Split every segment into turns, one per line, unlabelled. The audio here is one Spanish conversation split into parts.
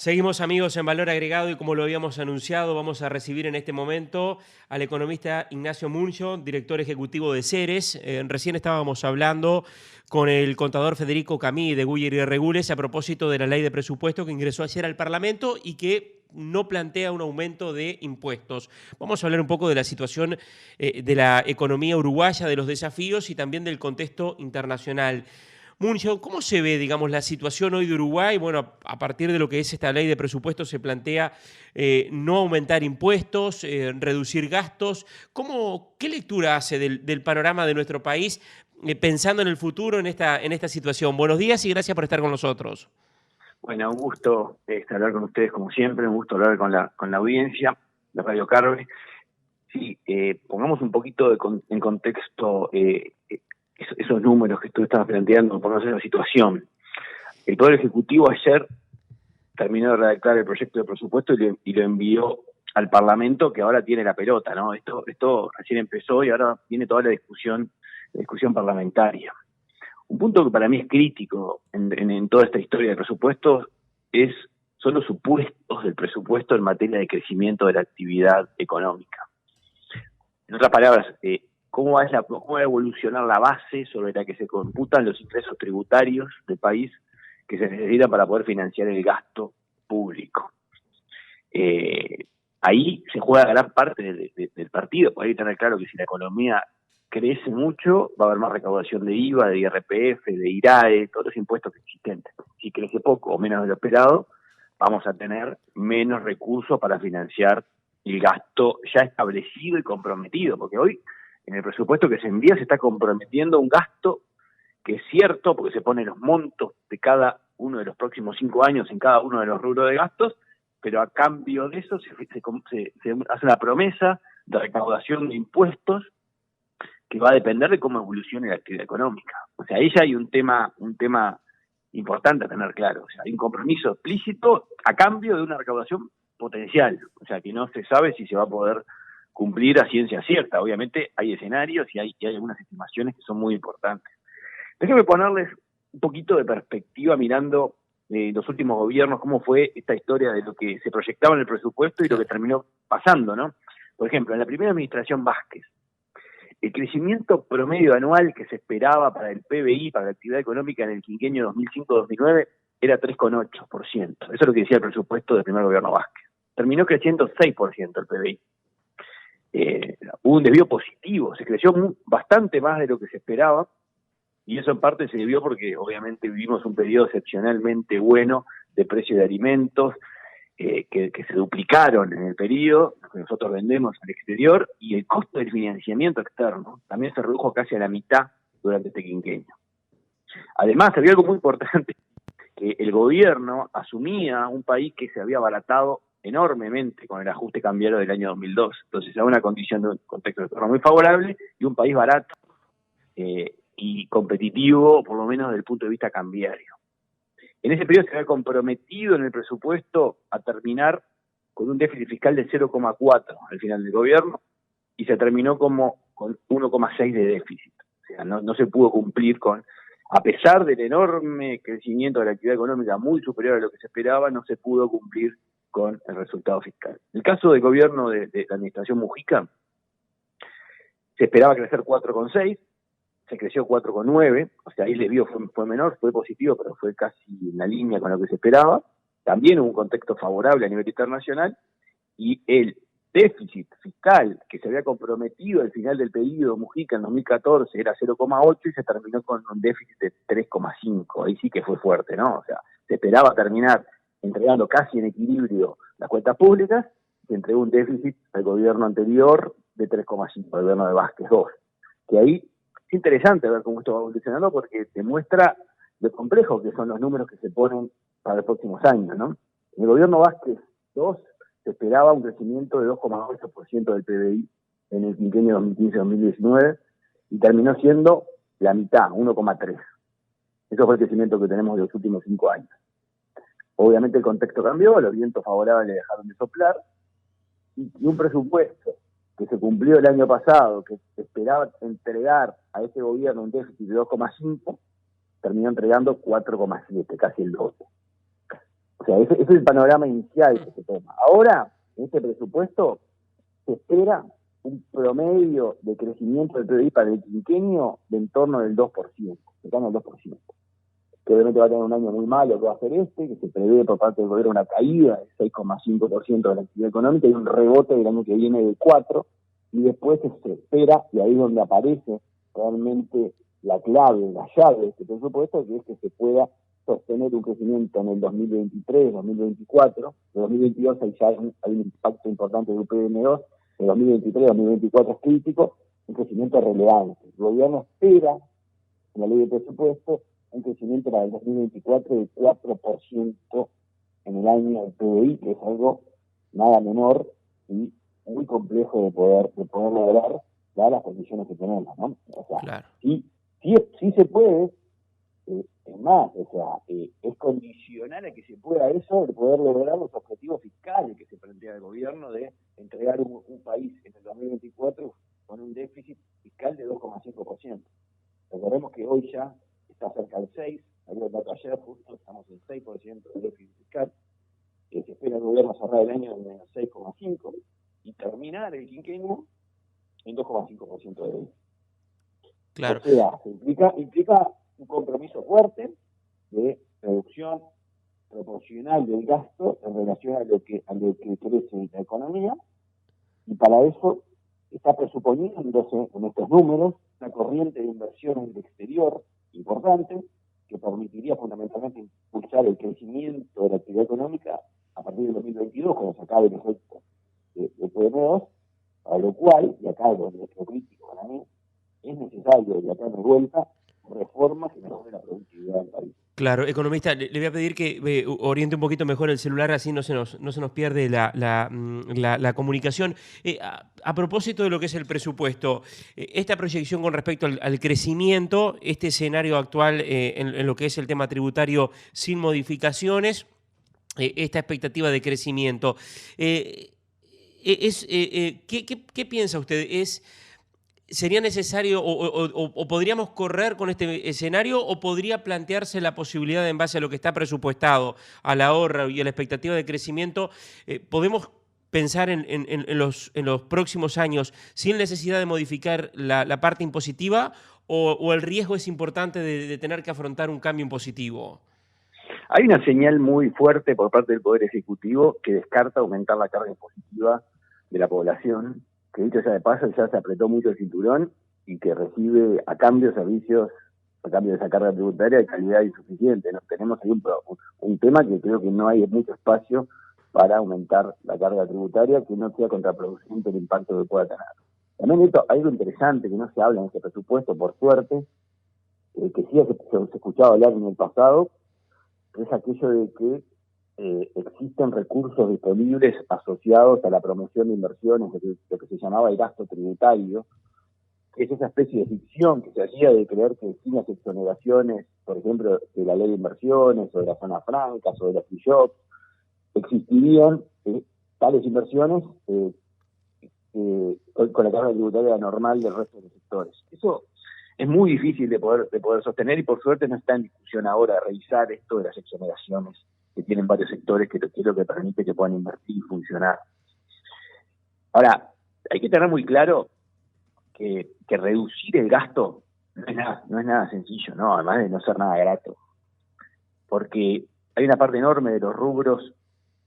Seguimos amigos en Valor Agregado y como lo habíamos anunciado vamos a recibir en este momento al economista Ignacio Muncho, director ejecutivo de Ceres. Recién estábamos hablando con el contador Federico Camí de Guyer y Regules a propósito de la ley de presupuesto que ingresó ayer al Parlamento y que no plantea un aumento de impuestos. Vamos a hablar un poco de la situación de la economía uruguaya, de los desafíos y también del contexto internacional. Muncho, ¿cómo se ve, digamos, la situación hoy de Uruguay? Bueno, a partir de lo que es esta ley de presupuesto se plantea no aumentar impuestos, reducir gastos. ¿Qué lectura hace del panorama de nuestro país pensando en el futuro en esta situación? Buenos días y gracias por estar con nosotros.
Bueno, un gusto hablar con ustedes como siempre, un gusto hablar con la audiencia de Radio Carve. Sí, pongamos un poquito en contexto esos números que tú estabas planteando, por conocer la situación. El Poder Ejecutivo ayer terminó de redactar el proyecto de presupuesto y lo envió al Parlamento, que ahora tiene la pelota, ¿no? Esto recién empezó y ahora viene toda la discusión parlamentaria. Un punto que para mí es crítico en toda esta historia de presupuestos son los supuestos del presupuesto en materia de crecimiento de la actividad económica. En otras palabras, ¿cómo va a evolucionar la base sobre la que se computan los ingresos tributarios del país que se necesitan para poder financiar el gasto público? Ahí se juega gran parte del partido. Por ahí tener claro que si la economía crece mucho, va a haber más recaudación de IVA, de IRPF, de IRAE, todos los impuestos existentes. Si crece poco o menos de lo esperado, vamos a tener menos recursos para financiar el gasto ya establecido y comprometido, porque hoy en el presupuesto que se envía se está comprometiendo un gasto que es cierto, porque se ponen los montos de cada uno de los próximos 5 años en cada uno de los rubros de gastos, pero a cambio de eso se hace una promesa de recaudación de impuestos que va a depender de cómo evolucione la actividad económica. O sea, ahí ya hay un tema importante a tener claro. O sea, hay un compromiso explícito a cambio de una recaudación potencial. O sea, que no se sabe si se va a poder cumplir a ciencia cierta. Obviamente hay escenarios y hay algunas estimaciones que son muy importantes. Déjenme ponerles un poquito de perspectiva mirando los últimos gobiernos, cómo fue esta historia de lo que se proyectaba en el presupuesto y lo que terminó pasando, ¿no? Por ejemplo, en la primera administración Vázquez, el crecimiento promedio anual que se esperaba para el PBI, para la actividad económica en el quinquenio 2005-2009, era 3,8%. Eso es lo que decía el presupuesto del primer gobierno Vázquez. Terminó creciendo 6% el PBI. Hubo un desvío positivo, se creció bastante más de lo que se esperaba, y eso en parte se debió porque obviamente vivimos un periodo excepcionalmente bueno de precios de alimentos, que se duplicaron en el periodo, lo que nosotros vendemos al exterior, y el costo del financiamiento externo también se redujo casi a la mitad durante este quinquenio. Además, había algo muy importante, que el gobierno asumía un país que se había abaratado enormemente con el ajuste cambiario del año 2002. Entonces, era una condición de un contexto externo muy favorable y un país barato y competitivo, por lo menos desde el punto de vista cambiario. En ese periodo se había comprometido en el presupuesto a terminar con un déficit fiscal de 0,4 al final del gobierno y se terminó con 1,6 de déficit. O sea, no se pudo cumplir a pesar del enorme crecimiento de la actividad económica muy superior a lo que se esperaba, no se pudo cumplir con el resultado fiscal. En el caso del gobierno de la administración Mujica, se esperaba crecer 4,6, se creció 4,9, o sea, ahí el desvío fue menor, fue positivo, pero fue casi en la línea con lo que se esperaba. También hubo un contexto favorable a nivel internacional, y el déficit fiscal que se había comprometido al final del periodo Mujica en 2014 era 0,8 y se terminó con un déficit de 3,5. Ahí sí que fue fuerte, ¿no? O sea, se esperaba terminar entregando casi en equilibrio las cuentas públicas, se entregó un déficit al gobierno anterior de 3,5, el gobierno de Vázquez II, que ahí es interesante ver cómo esto va evolucionando porque demuestra lo complejo que son los números que se ponen para los próximos años, ¿no? En el gobierno Vázquez II se esperaba un crecimiento de 2,8% del PBI en el quinquenio 2015-2019 y terminó siendo la mitad, 1,3%. Eso fue el crecimiento que tenemos de los últimos 5 años. Obviamente el contexto cambió, los vientos favorables dejaron de soplar y un presupuesto que se cumplió el año pasado, que esperaba entregar a ese gobierno un déficit de 2,5, terminó entregando 4,7, casi el doble. O sea, ese es el panorama inicial que se toma. Ahora, en este presupuesto, se espera un promedio de crecimiento del PBI para el quinquenio de en torno del 2%, cercano al 2%. Que obviamente va a tener un año muy malo que va a ser que se prevé por parte del gobierno una caída del 6,5% de la actividad económica y un rebote del año que viene de 4%, y después se espera, y ahí es donde aparece realmente la clave, la llave de este presupuesto, que es que se pueda sostener un crecimiento en el 2023, 2024, en 2022 hay ya hay un impacto importante del UPM2, en 2023, 2024 es crítico, un crecimiento relevante. El gobierno espera, en la ley de presupuesto, un crecimiento para el 2024 de 4% en el año del PBI, que es algo nada menor y muy complejo de poder lograr, dadas las condiciones que tenemos, ¿no? O sea,
Claro.
sí se puede, es más, o sea, es condicional a que se pueda eso, de poder lograr los objetivos fiscales que se plantea el gobierno de entregar un país en el 2024 con un déficit fiscal de 2,5%. Recordemos que hoy ya está cerca del 6%, había el dato ayer, justo estamos en 6% de déficit fiscal, que se espera el gobierno cerrar el año en menos 6,5% y terminar el quinquenio en 2,5% de déficit.
Claro.
O sea, implica un compromiso fuerte de reducción proporcional del gasto en relación a lo que crece la economía, y para eso está presuponiéndose en estos números una corriente de inversión en el exterior importante que permitiría fundamentalmente impulsar el crecimiento de la actividad económica a partir del 2022, cuando se acabe el efecto de PM2, a lo cual, y acá lo crítico para mí, es necesario, y acá me vuelta, reformas que mejoren la productividad del país.
Claro, economista, le voy a pedir que oriente un poquito mejor el celular, así no se nos pierde la comunicación. A propósito de lo que es el presupuesto, esta proyección con respecto al crecimiento, este escenario actual en lo que es el tema tributario sin modificaciones, esta expectativa de crecimiento, ¿qué piensa usted? ¿Sería necesario o podríamos correr con este escenario o podría plantearse la posibilidad, en base a lo que está presupuestado, al ahorro y a la expectativa de crecimiento, podemos pensar en los próximos años sin necesidad de modificar la parte impositiva o el riesgo es importante de tener que afrontar un cambio impositivo?
Hay una señal muy fuerte por parte del Poder Ejecutivo que descarta aumentar la carga impositiva de la población, que dicho sea de paso ya se apretó mucho el cinturón y que recibe a cambio servicios, a cambio de esa carga tributaria de calidad insuficiente, ¿no? Tenemos ahí un tema que creo que no hay mucho espacio para aumentar la carga tributaria, que no sea contraproducente el impacto que pueda tener. También hay algo interesante que no se habla en este presupuesto, por suerte, que sí se escuchaba hablar en el pasado, es aquello de que existen recursos disponibles asociados a la promoción de inversiones, lo que se llamaba el gasto tributario, que es esa especie de ficción que se hacía de creer que sin las exoneraciones, por ejemplo, de la ley de inversiones, o de las zonas francas, o de los free shops, existirían tales inversiones con la carga tributaria normal del resto de los sectores. Eso es muy difícil de poder sostener, y por suerte no está en discusión ahora revisar esto de las exoneraciones que tienen varios sectores, que es lo que permite que puedan invertir y funcionar. Ahora, hay que tener muy claro que reducir el gasto no es nada sencillo, ¿no? Además de no ser nada grato, porque hay una parte enorme de los rubros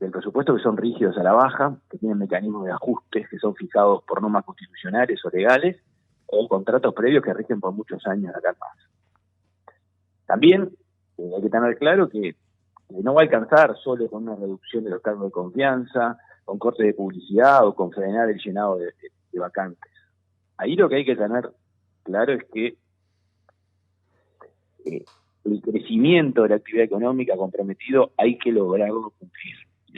del presupuesto que son rígidos a la baja, que tienen mecanismos de ajustes que son fijados por normas constitucionales o legales, o contratos previos que rigen por muchos años acá más. También hay que tener claro que no va a alcanzar solo con una reducción de los cargos de confianza, con cortes de publicidad o con frenar el llenado de vacantes. Ahí lo que hay que tener claro es que el crecimiento de la actividad económica comprometido hay que lograrlo cumplir.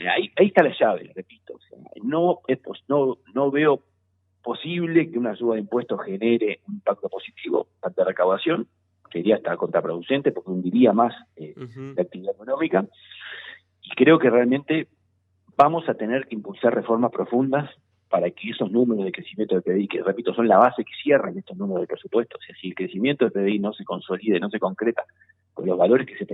Ahí está la llave, repito. O sea, no veo posible que una suba de impuestos genere un impacto positivo de recaudación, que iría hasta contraproducente porque hundiría más la actividad económica, y creo que realmente vamos a tener que impulsar reformas profundas para que esos números de crecimiento del PBI, que repito, son la base que cierran estos números del presupuesto, o sea, si el crecimiento del PBI no se consolide, no se concreta con los valores que se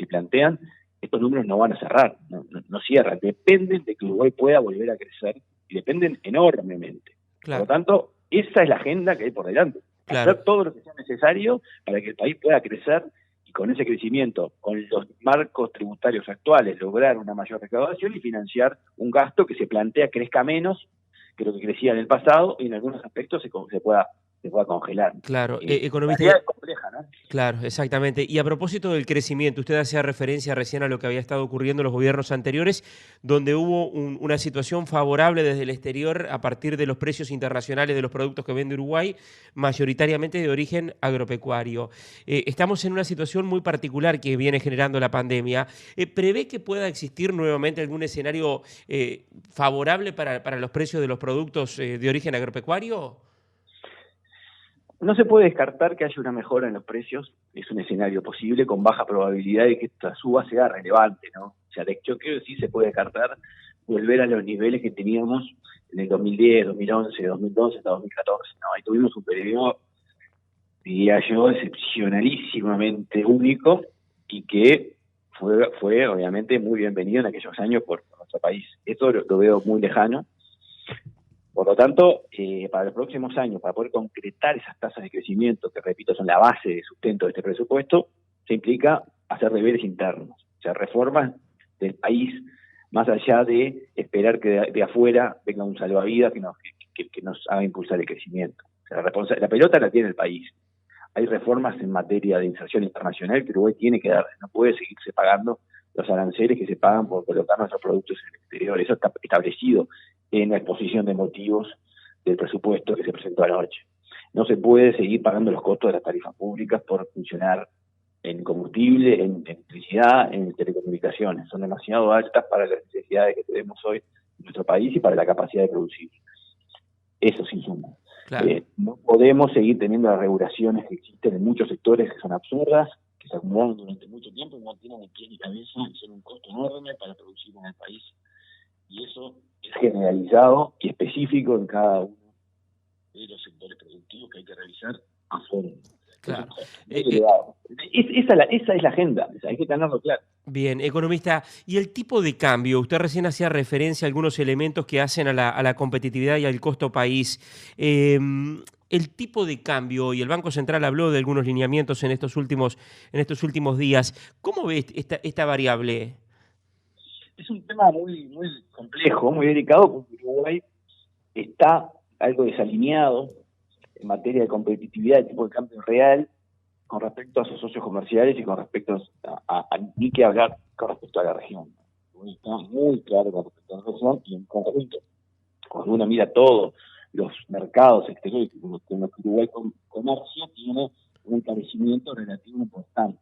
plantean, estos números no van a cerrar, ¿no? no cierran, dependen de que Uruguay pueda volver a crecer y dependen enormemente.
Claro.
Por lo tanto, esa es la agenda que hay por delante.
Claro.
Hacer todo lo que sea necesario para que el país pueda crecer y con ese crecimiento, con los marcos tributarios actuales, lograr una mayor recaudación y financiar un gasto que se plantea crezca menos que lo que crecía en el pasado y en algunos aspectos se pueda congelar.
Claro,
La
economista.
realidad es compleja, ¿no?
Claro, exactamente. Y a propósito del crecimiento, usted hacía referencia recién a lo que había estado ocurriendo en los gobiernos anteriores, donde hubo una situación favorable desde el exterior a partir de los precios internacionales de los productos que vende Uruguay, mayoritariamente de origen agropecuario. Estamos en una situación muy particular que viene generando la pandemia. ¿Prevé que pueda existir nuevamente algún escenario favorable para los precios de los productos de origen agropecuario?
No se puede descartar que haya una mejora en los precios, es un escenario posible con baja probabilidad de que esta suba sea relevante, ¿no? O sea, de hecho creo que sí se puede descartar volver a los niveles que teníamos en el 2010, 2011, 2012 hasta 2014, ¿no? Ahí tuvimos un periodo, diría yo, excepcionalísimamente único y que fue obviamente muy bienvenido en aquellos años por nuestro país. Esto lo veo muy lejano. Por lo tanto, para los próximos años, para poder concretar esas tasas de crecimiento, que repito, son la base de sustento de este presupuesto, se implica hacer deberes internos, o sea, reformas del país, más allá de esperar que de afuera venga un salvavidas que nos haga impulsar el crecimiento. O sea, la pelota la tiene el país. Hay reformas en materia de inserción internacional que Uruguay tiene que darse, no puede seguirse pagando los aranceles que se pagan por colocar nuestros productos en el exterior. Eso está establecido en la exposición de motivos del presupuesto que se presentó anoche. No se puede seguir pagando los costos de las tarifas públicas por funcionar en combustible, en electricidad, en telecomunicaciones. Son demasiado altas para las necesidades que tenemos hoy en nuestro país y para la capacidad de producir. Eso sin suma.
Claro.
No podemos seguir teniendo las regulaciones que existen en muchos sectores que son absurdas, que se acumularon durante mucho tiempo y no tienen ni pie ni cabeza y son un costo enorme para producir en el país. Y eso es generalizado y específico en cada uno de los sectores productivos que hay que revisar a fondo.
Claro.
Esa es la agenda, hay que tenerlo claro.
Bien, economista, ¿y el tipo de cambio? Usted recién hacía referencia a algunos elementos que hacen a la competitividad y al costo país. El tipo de cambio, y el Banco Central habló de algunos lineamientos en estos últimos días. ¿Cómo ve esta variable?
Es un tema muy complejo, muy delicado, porque Uruguay está algo desalineado en materia de competitividad de tipo de cambio real con respecto a sus socios comerciales y con respecto ni que hablar con respecto a la región. Uruguay está muy claro con respecto a la región y en conjunto, cuando uno mira todos los mercados exteriores con los que Uruguay comercia, tiene un encarecimiento relativo importante.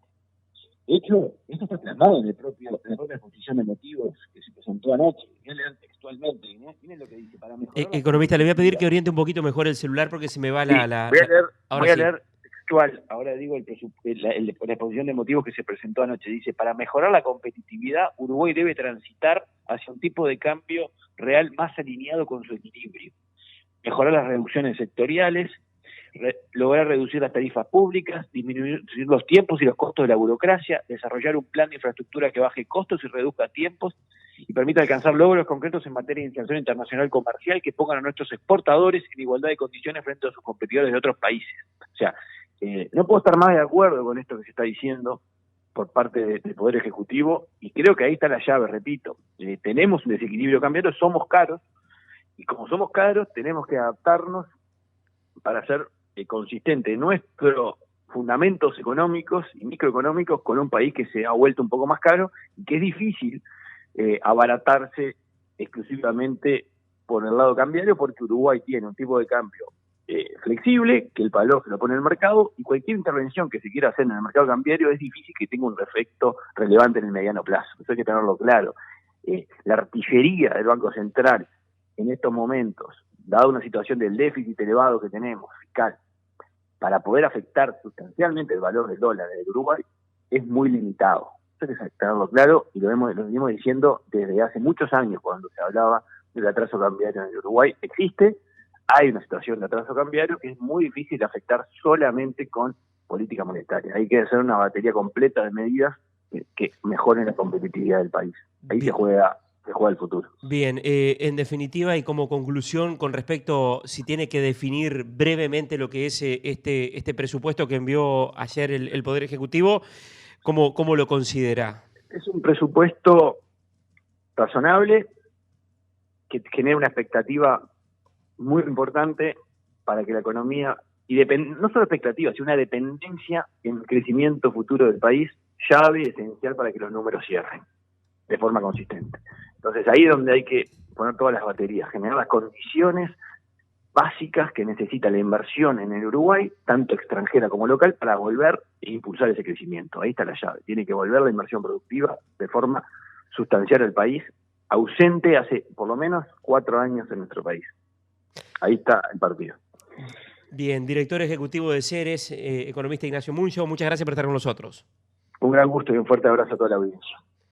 De hecho, esto está plasmado en la propia exposición de motivos que se presentó anoche. Voy a leer textualmente. Miren lo que dice. Para mejorar
Economista, le voy a pedir que oriente un poquito mejor el celular porque se me va
sí, voy a
sí.
leer textual. Ahora digo la exposición de motivos que se presentó anoche. Dice, para mejorar la competitividad, Uruguay debe transitar hacia un tipo de cambio real más alineado con su equilibrio. Mejorar las reducciones sectoriales, lograr reducir las tarifas públicas, disminuir los tiempos y los costos de la burocracia, desarrollar un plan de infraestructura que baje costos y reduzca tiempos y permita alcanzar logros concretos en materia de inserción internacional comercial que pongan a nuestros exportadores en igualdad de condiciones frente a sus competidores de otros países. O sea, no puedo estar más de acuerdo con esto que se está diciendo por parte del Poder Ejecutivo y creo que ahí está la llave, repito. Tenemos un desequilibrio cambiario, somos caros y como somos caros tenemos que adaptarnos para ser consistente nuestros fundamentos económicos y microeconómicos con un país que se ha vuelto un poco más caro y que es difícil abaratarse exclusivamente por el lado cambiario porque Uruguay tiene un tipo de cambio flexible, que el valor se lo pone en el mercado y cualquier intervención que se quiera hacer en el mercado cambiario es difícil que tenga un efecto relevante en el mediano plazo. Eso hay que tenerlo claro. La artillería del Banco Central en estos momentos, dada una situación del déficit elevado que tenemos, fiscal, para poder afectar sustancialmente el valor del dólar del Uruguay, es muy limitado. Eso hay que tenerlo claro y lo venimos diciendo desde hace muchos años cuando se hablaba del atraso cambiario en el Uruguay. Hay una situación de atraso cambiario que es muy difícil de afectar solamente con política monetaria. Hay que hacer una batería completa de medidas que mejoren la competitividad del país. Ahí se juega el futuro.
Bien, en definitiva y como conclusión con respecto, si tiene que definir brevemente lo que es este presupuesto que envió ayer el Poder Ejecutivo, ¿cómo lo considera?
Es un presupuesto razonable que genera una expectativa muy importante para que la economía, y no solo expectativa, sino una dependencia en el crecimiento futuro del país, llave esencial para que los números cierren de forma consistente. Entonces ahí es donde hay que poner todas las baterías, generar las condiciones básicas que necesita la inversión en el Uruguay, tanto extranjera como local, para volver e impulsar ese crecimiento. Ahí está la llave. Tiene que volver la inversión productiva de forma sustancial al país, ausente hace por lo menos 4 años en nuestro país. Ahí está el partido.
Bien, director ejecutivo de Ceres, economista Ignacio Muncho, muchas gracias por estar con nosotros.
Un gran gusto y un fuerte abrazo a toda la audiencia.